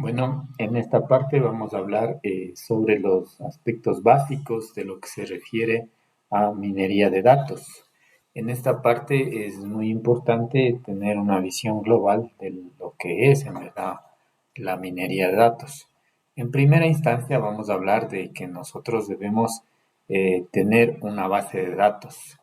Bueno, en esta parte vamos a hablar sobre los aspectos básicos de lo que se refiere a minería de datos. En esta parte es muy importante tener una visión global de lo que es en verdad la minería de datos. En primera instancia vamos a hablar de que nosotros debemos tener una base de datos.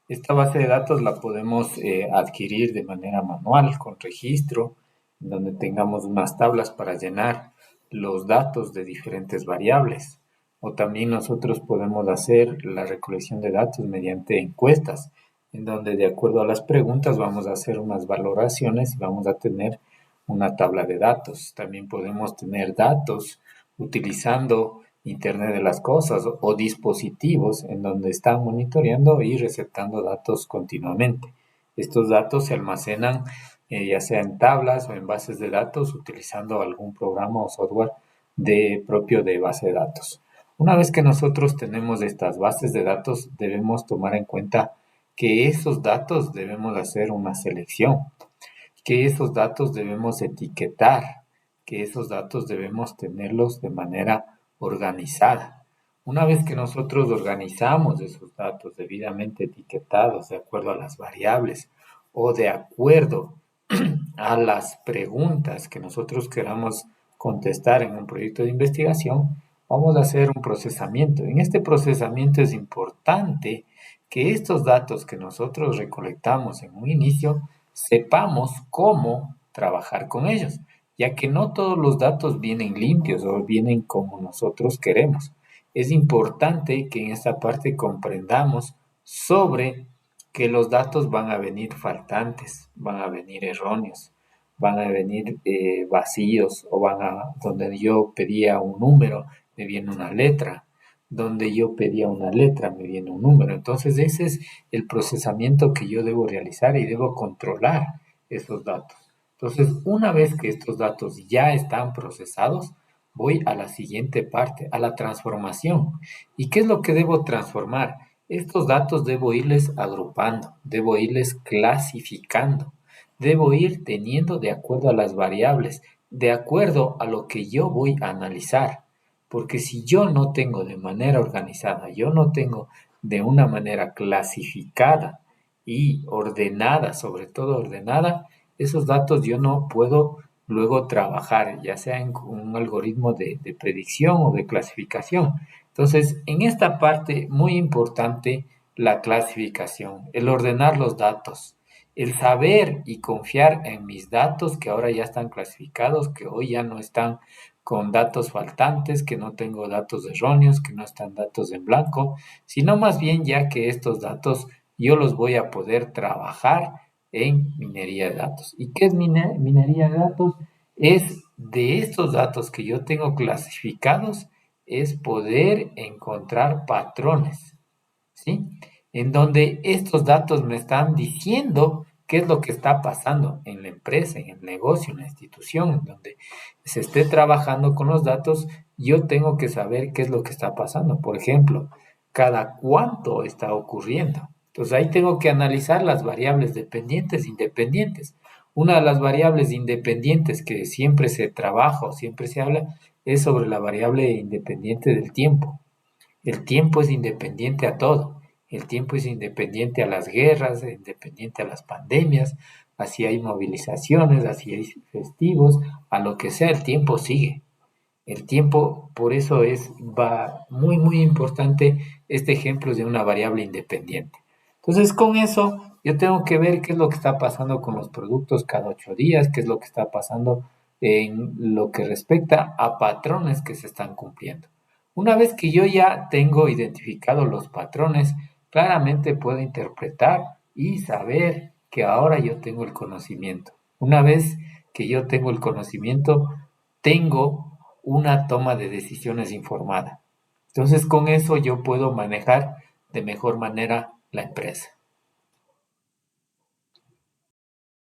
Esta base de datos la podemos adquirir de manera manual, con registro, donde tengamos unas tablas para llenar los datos de diferentes variables. O también nosotros podemos hacer la recolección de datos mediante encuestas, en donde de acuerdo a las preguntas vamos a hacer unas valoraciones y vamos a tener una tabla de datos. También podemos tener datos utilizando Internet de las Cosas o dispositivos en donde están monitoreando y receptando datos continuamente. Estos datos se almacenan ya sea en tablas o en bases de datos utilizando algún programa o software propio de base de datos. Una vez que nosotros tenemos estas bases de datos, debemos tomar en cuenta que esos datos debemos hacer una selección, que esos datos debemos etiquetar, que esos datos debemos tenerlos de manera organizada. Una vez que nosotros organizamos esos datos debidamente etiquetados de acuerdo a las variables o de acuerdo a las preguntas que nosotros queramos contestar en un proyecto de investigación, vamos a hacer un procesamiento. En este procesamiento es importante que estos datos que nosotros recolectamos en un inicio, sepamos cómo trabajar con ellos, ya que no todos los datos vienen limpios o vienen como nosotros queremos. Es importante que en esta parte comprendamos sobre que los datos van a venir faltantes, van a venir erróneos, van a venir vacíos o donde yo pedía un número, me viene una letra, donde yo pedía una letra, me viene un número. Entonces ese es el procesamiento que yo debo realizar y debo controlar esos datos. Entonces, una vez que estos datos ya están procesados, voy a la siguiente parte, a la transformación. ¿Y qué es lo que debo transformar? Estos datos debo irles agrupando, debo irles clasificando, debo ir teniendo de acuerdo a las variables, de acuerdo a lo que yo voy a analizar. Porque si yo no tengo de manera organizada, yo no tengo de una manera clasificada y ordenada, sobre todo ordenada, esos datos yo no puedo luego trabajar, ya sea en un algoritmo de predicción o de clasificación. Entonces, en esta parte muy importante, la clasificación, el ordenar los datos, el saber y confiar en mis datos que ahora ya están clasificados, que hoy ya no están con datos faltantes, que no tengo datos erróneos, que no están datos en blanco, sino más bien ya que estos datos yo los voy a poder trabajar en minería de datos. ¿Y qué es minería de datos? Es de estos datos que yo tengo clasificados, es poder encontrar patrones, ¿sí? En donde estos datos me están diciendo qué es lo que está pasando en la empresa, en el negocio, en la institución, en donde se esté trabajando con los datos, yo tengo que saber qué es lo que está pasando. Por ejemplo, cada cuánto está ocurriendo. Entonces ahí tengo que analizar las variables dependientes e independientes. Una de las variables independientes que siempre se trabaja o siempre se habla es sobre la variable independiente del tiempo. El tiempo es independiente a todo. El tiempo es independiente a las guerras, es independiente a las pandemias, así hay movilizaciones, así hay festivos, a lo que sea, el tiempo sigue. El tiempo, por eso va muy, muy importante este ejemplo de una variable independiente. Entonces, con eso, yo tengo que ver qué es lo que está pasando con los productos cada 8 días, qué es lo que está pasando en lo que respecta a patrones que se están cumpliendo. Una vez que yo ya tengo identificados los patrones, claramente puedo interpretar y saber que ahora yo tengo el conocimiento. Una vez que yo tengo el conocimiento, tengo una toma de decisiones informada. Entonces, con eso yo puedo manejar de mejor manera la empresa.